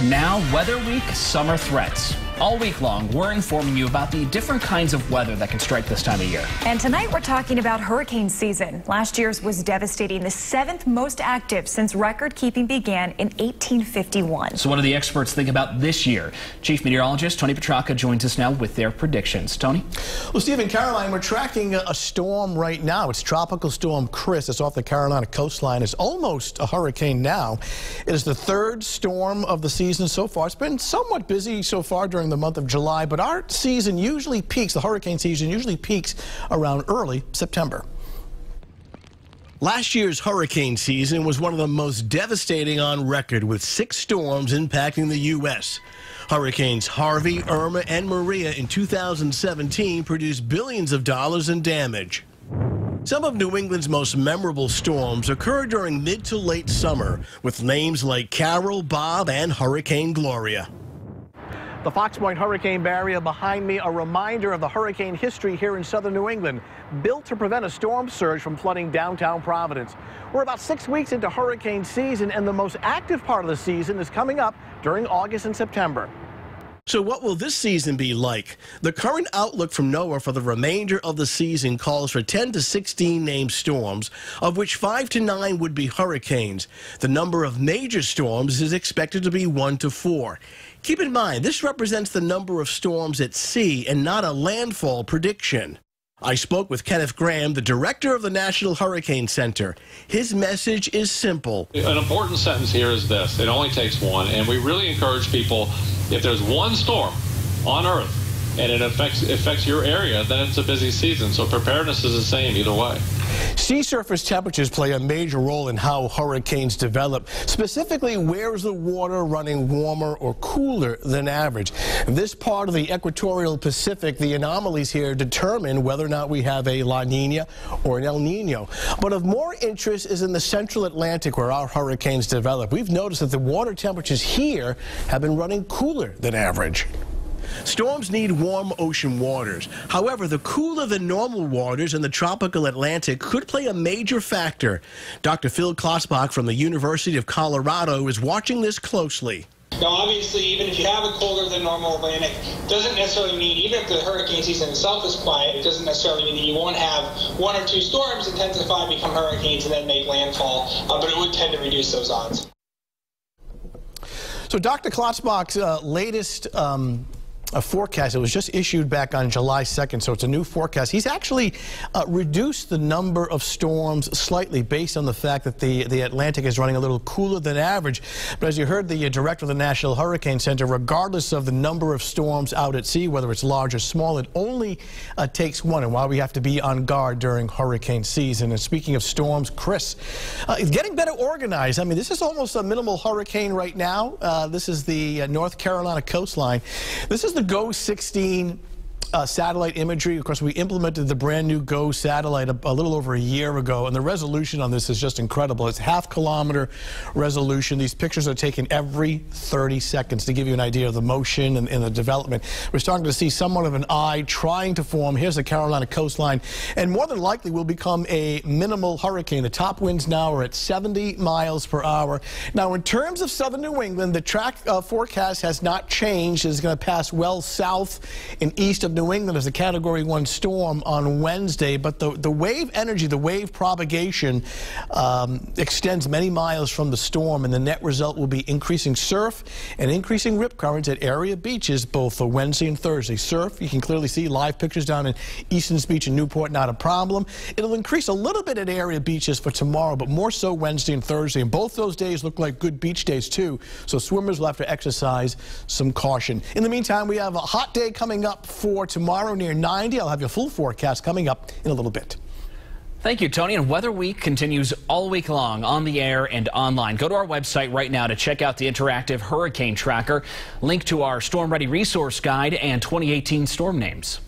Now, Weather Week Summer Threats. All week long, we're informing you about the different kinds of weather that can strike this time of year. And tonight, we're talking about hurricane season. Last year's was devastating, the 7th most active since record keeping began in 1851. So what do the experts think about this year? Chief Meteorologist Tony Petracca joins us now with their predictions. Tony? Well, Steve and Caroline, we're tracking a storm right now. It's Tropical Storm Chris. It's off the Carolina coastline. It's almost a hurricane now. It is the 3rd storm of the season so far. It's been somewhat busy so far during the month of July, but our season usually peaks, the hurricane season usually peaks around early September. Last year's hurricane season was one of the most devastating on record, with 6 storms impacting the U.S. Hurricanes Harvey, Irma, and Maria in 2017 produced billions of dollars in damage. Some of New England's most memorable storms occurred during mid to late summer, with names like Carol, Bob, and Hurricane Gloria. The Fox Point Hurricane Barrier behind me, a reminder of the hurricane history here in southern New England, built to prevent a storm surge from flooding downtown Providence. We're about 6 weeks into hurricane season, and the most active part of the season is coming up during August and September. So what will this season be like? The current outlook from NOAA for the remainder of the season calls for 10 to 16 named storms, of which 5 to 9 would be hurricanes. The number of major storms is expected to be 1 to 4. Keep in mind, this represents the number of storms at sea and not a landfall prediction. I spoke with Kenneth Graham, the director of the National Hurricane Center. His message is simple. An important sentence here is this: it only takes one, and we really encourage people, if there's one storm on Earth and it affects your area, then it's a busy season. So preparedness is the same either way. Sea surface temperatures play a major role in how hurricanes develop. Specifically, where is the water running warmer or cooler than average? In this part of the equatorial Pacific, the anomalies here determine whether or not we have a La Nina or an El Nino. But of more interest is in the central Atlantic, where our hurricanes develop. We've noticed that the water temperatures here have been running cooler than average. Storms need warm ocean waters. However, the cooler than normal waters in the tropical Atlantic could play a major factor. Dr. Phil Klotzbach from the University of Colorado is watching this closely. Now, obviously, even if you have a colder than normal Atlantic, doesn't necessarily mean, even if the hurricane season itself is quiet, it doesn't necessarily mean that you won't have 1 or 2 storms intensify, become hurricanes, and then make landfall, but it would tend to reduce those odds. So Dr. Klotzbach's latest a forecast, it was just issued back on July 2nd, so it's a new forecast. He's actually reduced the number of storms slightly based on the fact that the Atlantic is running a little cooler than average. But as you heard the director of the National Hurricane Center, regardless of the number of storms out at sea, whether it's large or small, it only takes one, and why we have to be on guard during hurricane season. And speaking of storms, Chris, it's getting better organized. I mean, this is almost a minimal hurricane right now. This is the North Carolina coastline. This is the GO 16 satellite imagery. Of course, we implemented the brand new GO satellite a little over a year ago, and the resolution on this is just incredible. It's half-kilometer resolution. These pictures are taken every 30 seconds to give you an idea of the motion and the development. We're starting to see somewhat of an eye trying to form. Here's the Carolina coastline, and more than likely will become a minimal hurricane. The top winds now are at 70 miles per hour. Now, in terms of southern New England, the track forecast has not changed. It's going to pass well south and east of New England as a Category 1 storm on Wednesday, but the wave energy, the wave propagation extends many miles from the storm, and the net result will be increasing surf and increasing rip currents at area beaches both Wednesday and Thursday. Surf, you can clearly see live pictures down in Easton's Beach and Newport, not a problem. It'll increase a little bit at area beaches for tomorrow, but more so Wednesday and Thursday, and both those days look like good beach days too, so swimmers will have to exercise some caution. In the meantime, we have a hot day coming up for tomorrow near 90. I'll have your full forecast coming up in a little bit. Thank you, Tony. And Weather Week continues all week long on the air and online. Go to our website right now to check out the interactive hurricane tracker, link to our storm ready resource guide, and 2018 storm names.